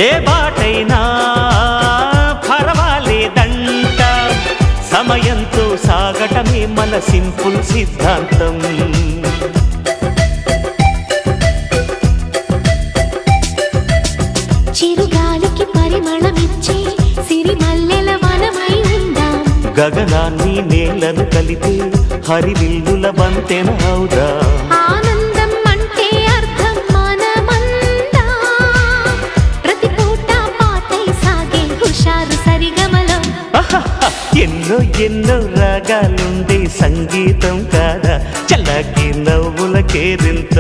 ఏ బాటైనా పర్వాలేదంట, సమయంతో సాగటమే మన సింపుల్ సిద్ధాంతం. చిరుగాలికి పరిమళమిచ్చే సిరిమల్లెల వనమై ఉందాం, గగనాన్ని నేలను కలిపే హరివిల్లుల బంతెన అవుదాం. ఆనందం అంటే అర్థం మనమందా, ప్రతి పూట పాటై సాగే హుషారు సరిగమలో. ఎన్నో ఎన్నో రాగాలుండే సంగీతం కాదా, చల్లకి నవ్వుల కేరింత.